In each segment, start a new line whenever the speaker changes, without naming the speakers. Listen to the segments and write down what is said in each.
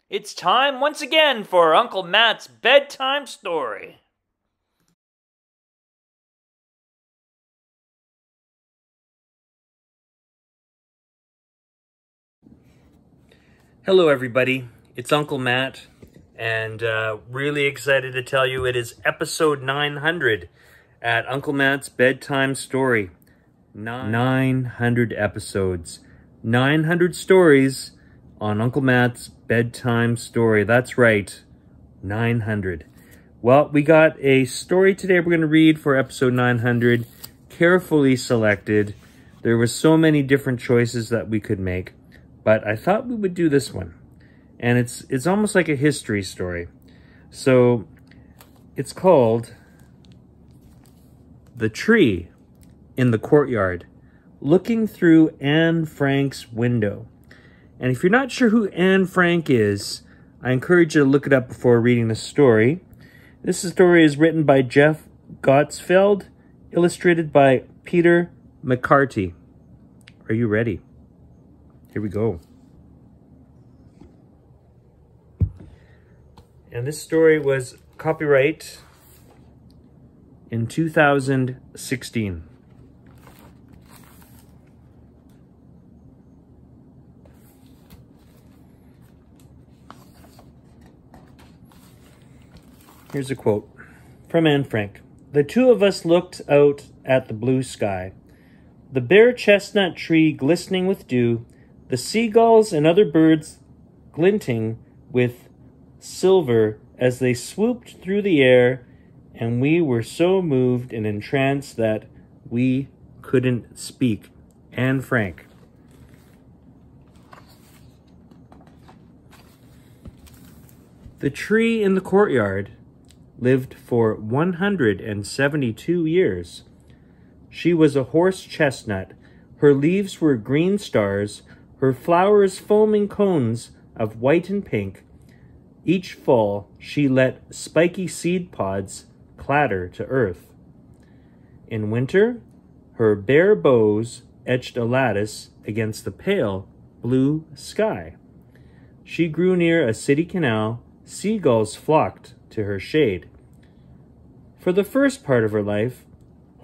It's time once again for Uncle Matt's bedtime story. Hello everybody, it's Uncle Matt, and really excited to tell you it is episode 900 at Uncle Matt's bedtime story. 900 episodes, 900 stories on Uncle Matt's bedtime story. That's right, 900. Well, we got a story today we're going to read for episode 900, carefully selected. There were so many different choices that we could make, but I thought we would do this one. And it's almost like a history story. So it's called The Tree in the Courtyard, Looking Through Anne Frank's Window. And if you're not sure who Anne Frank is, I encourage you to look it up before reading the story. This story is written by Jeff Gottesfeld, illustrated by Peter McCarty. Are you ready? Here we go. And this story was copyright in 2016. Here's a quote from Anne Frank. The two of us looked out at the blue sky, the bare chestnut tree glistening with dew, the seagulls and other birds glinting with silver as they swooped through the air, and we were so moved and entranced that we couldn't speak. Anne Frank. The tree in the courtyard lived for 172 years. She was a horse chestnut. Her leaves were green stars, her flowers foaming cones of white and pink. Each fall, she let spiky seed pods clatter to earth. In winter, her bare boughs etched a lattice against the pale blue sky. She grew near a city canal. Seagulls flocked to her shade. For the first part of her life,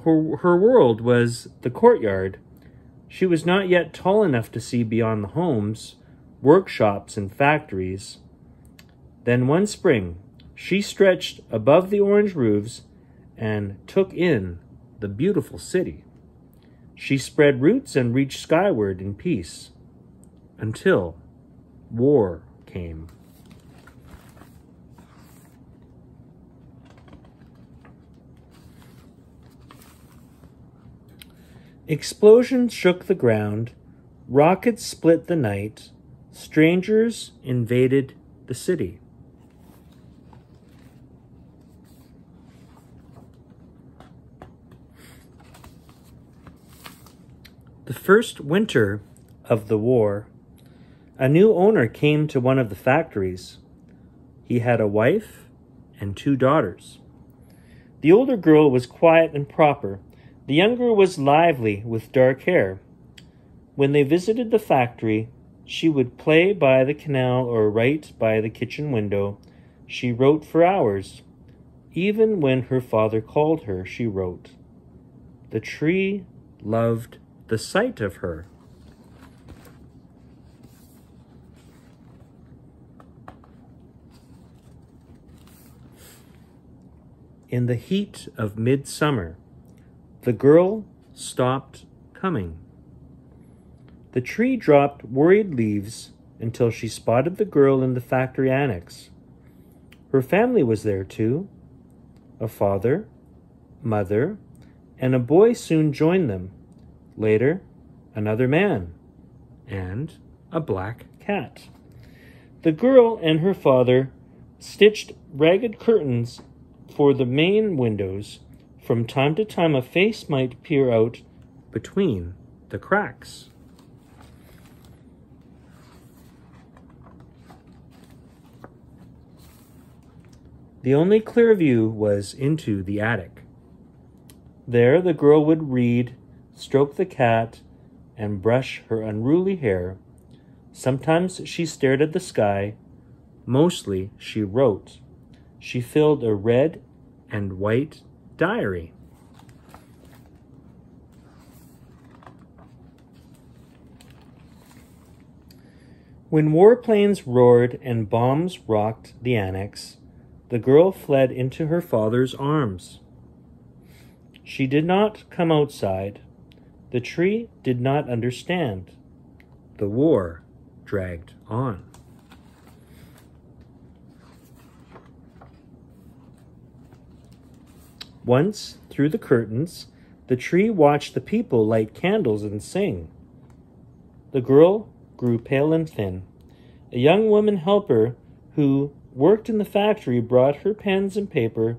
her world was the courtyard. She was not yet tall enough to see beyond the homes, workshops, and factories. Then one spring, she stretched above the orange roofs and took in the beautiful city. She spread roots and reached skyward in peace, until war came. Explosions shook the ground, rockets split the night, strangers invaded the city. The first winter of the war, a new owner came to one of the factories. He had a wife and 2 daughters. The older girl was quiet and proper. The younger was lively with dark hair. When they visited the factory, she would play by the canal or write by the kitchen window. She wrote for hours. Even when her father called her, she wrote. The tree loved the sight of her. In the heat of midsummer, the girl stopped coming. The tree dropped worried leaves until she spotted the girl in the factory annex. Her family was there too. A father, mother, and a boy soon joined them. Later, another man, and a black cat. The girl and her father stitched ragged curtains for the main windows. From time to time, a face might peer out between the cracks. The only clear view was into the attic. There the girl would read, stroke the cat, and brush her unruly hair. Sometimes she stared at the sky, Mostly she wrote. She filled a red and white diary. When warplanes roared and bombs rocked the annex, the girl fled into her father's arms. She did not come outside. The tree did not understand. The war dragged on. Once, through the curtains, the tree watched the people light candles and sing. The girl grew pale and thin. A young woman helper who worked in the factory brought her pens and paper.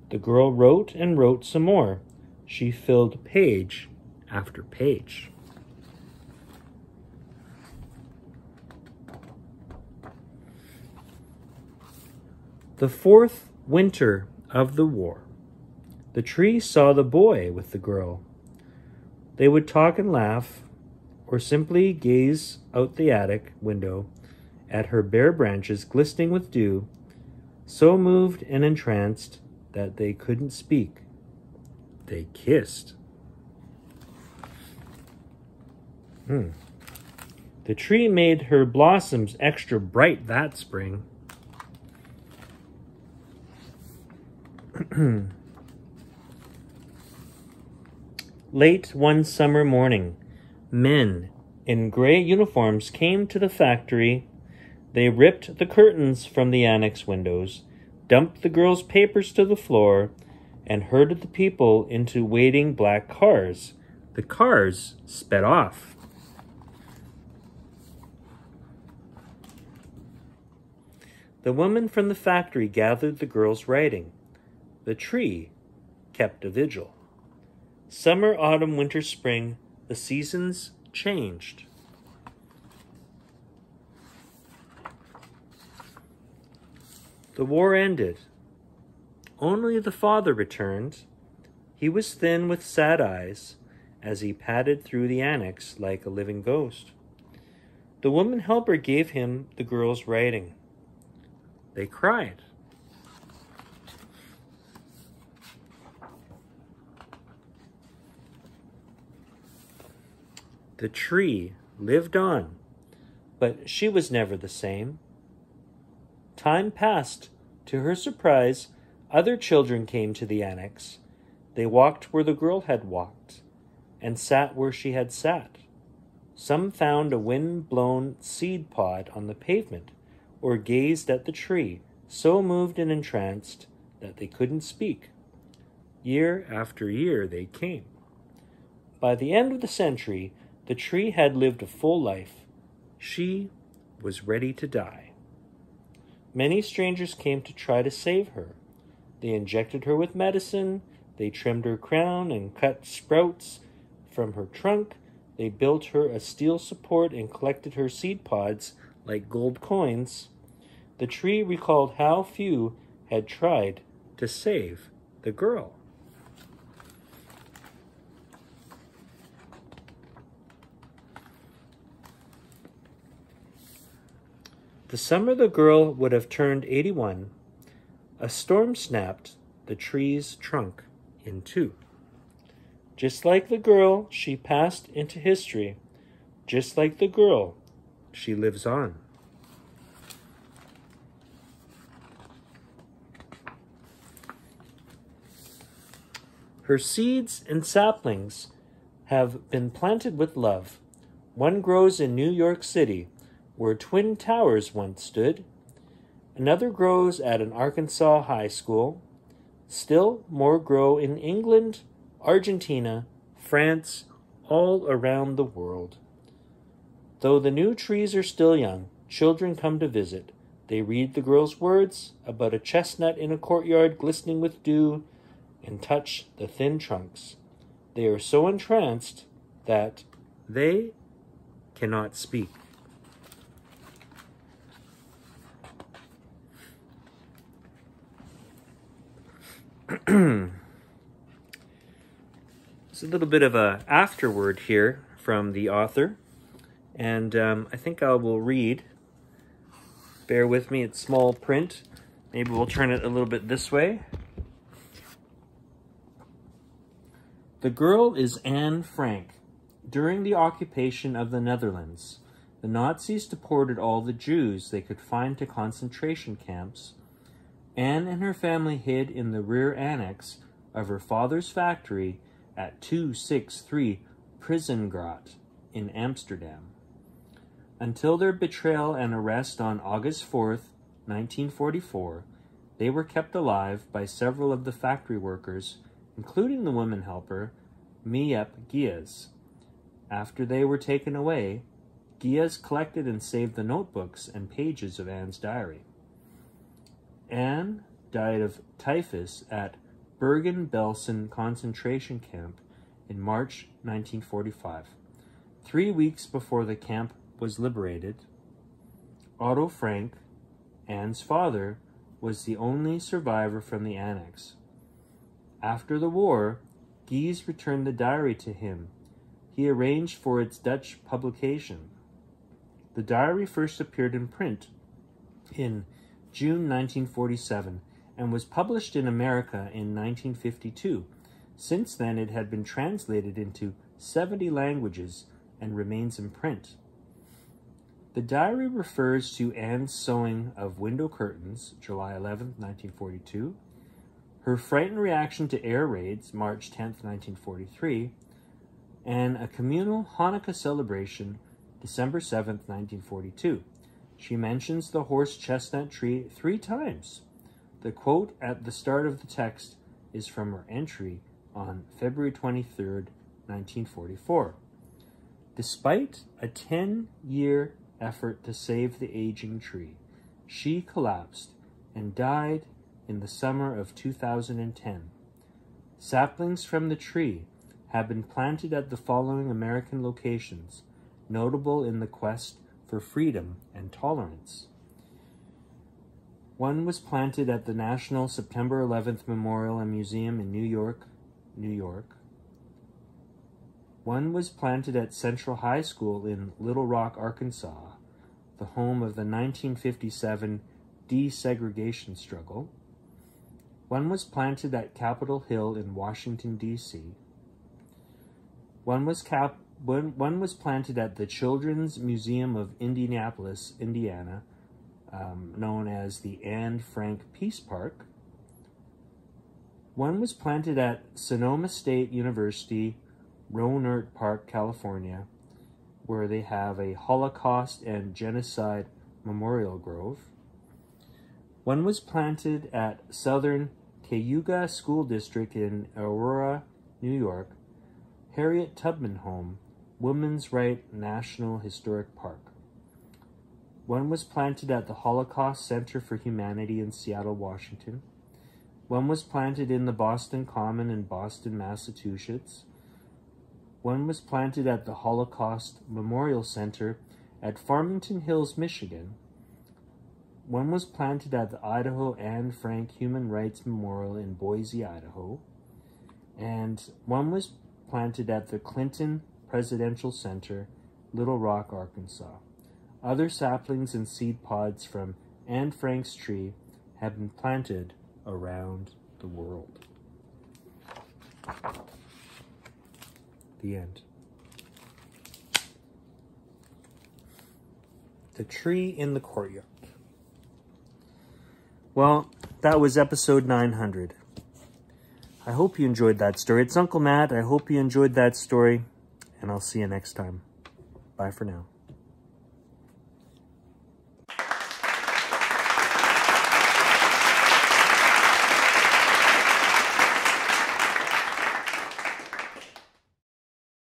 The girl wrote and wrote some more. She filled page after page. The fourth winter of the war, the tree saw the boy with the girl. They would talk and laugh, or simply gaze out the attic window at her bare branches glistening with dew, so moved and entranced that they couldn't speak. They kissed. The tree made her blossoms extra bright that spring. Late one summer morning, men in gray uniforms came to the factory. They ripped the curtains from the annex windows, dumped the girls' papers to the floor, and herded the people into waiting black cars. The cars sped off. The woman from the factory gathered the girls' writing. The tree kept a vigil. Summer, autumn, winter, spring, the seasons changed. The war ended. Only the father returned. He was thin with sad eyes as he padded through the annex like a living ghost. The woman helper gave him the girl's writing. They cried. The tree lived on, but she was never the same. Time passed. To her surprise, other children came to the annex. They walked where the girl had walked, and sat where she had sat. Some found a wind-blown seed pod on the pavement, or gazed at the tree, so moved and entranced that they couldn't speak. Year after year they came. By the end of the century, the tree had lived a full life. She was ready to die. Many strangers came to try to save her. They injected her with medicine. They trimmed her crown and cut sprouts from her trunk. They built her a steel support and collected her seed pods like gold coins. The tree recalled how few had tried to save the girl. The summer the girl would have turned 81, a storm snapped the tree's trunk in two. Just like the girl, she passed into history. Just like the girl, she lives on. Her seeds and saplings have been planted with love. One grows in New York City, where Twin Towers once stood. Another grows at an Arkansas high school. Still more grow in England, Argentina, France, all around the world. Though the new trees are still young, children come to visit. They read the girl's words about a chestnut in a courtyard glistening with dew and touch the thin trunks. They are so entranced that they cannot speak. It's a little bit of a afterword here from the author, and I think I will read Bear with me, it's small print. Maybe we'll turn it a little bit this way. The girl is Anne Frank. During the occupation of the Netherlands, the Nazis deported all the Jews they could find to concentration camps. Anne and her family hid in the rear annex of her father's factory at 263 Prinsengracht in Amsterdam. Until their betrayal and arrest on August 4th, 1944, they were kept alive by several of the factory workers, including the woman helper, Miep Gies. After they were taken away, Gies collected and saved the notebooks and pages of Anne's diary. Anne died of typhus at Bergen-Belsen concentration camp in March 1945, 3 weeks before the camp was liberated. Otto Frank, Anne's father, was the only survivor from the annex. After the war, Gies returned the diary to him. He arranged for its Dutch publication. The diary first appeared in print in June 1947 and was published in America in 1952. Since then, it had been translated into 70 languages and remains in print. The diary refers to Anne's sewing of window curtains, July 11, 1942, her frightened reaction to air raids, March 10, 1943, and a communal Hanukkah celebration, December 7, 1942. She mentions the horse chestnut tree 3 times. The quote at the start of the text is from her entry on February 23, 1944. Despite a 10-year effort to save the aging tree, she collapsed and died in the summer of 2010. Saplings from the tree have been planted at the following American locations, notable in the quest for freedom and tolerance. One was planted at the National September 11th Memorial and Museum in New York, New York. One was planted at Central High School in Little Rock, Arkansas, the home of the 1957 desegregation struggle. One was planted at Capitol Hill in Washington, D.C. One was planted at the Children's Museum of Indianapolis, Indiana, known as the Anne Frank Peace Park. One was planted at Sonoma State University, Rohnert Park, California, where they have a Holocaust and Genocide Memorial Grove. One was planted at Southern Cayuga School District in Aurora, New York, Harriet Tubman Home, Women's Right National Historic Park. One was planted at the Holocaust Center for Humanity in Seattle, Washington. One was planted in the Boston Common in Boston, Massachusetts. One was planted at the Holocaust Memorial Center at Farmington Hills, Michigan. One was planted at the Idaho Anne Frank Human Rights Memorial in Boise, Idaho. And one was planted at the Clinton Presidential Center, Little Rock, Arkansas. Other saplings and seed pods from Anne Frank's tree have been planted around the world. The end. The tree in the courtyard. Well, that was episode 900. I hope you enjoyed that story. It's Uncle Matt. I hope you enjoyed that story, and I'll see you next time. Bye for now.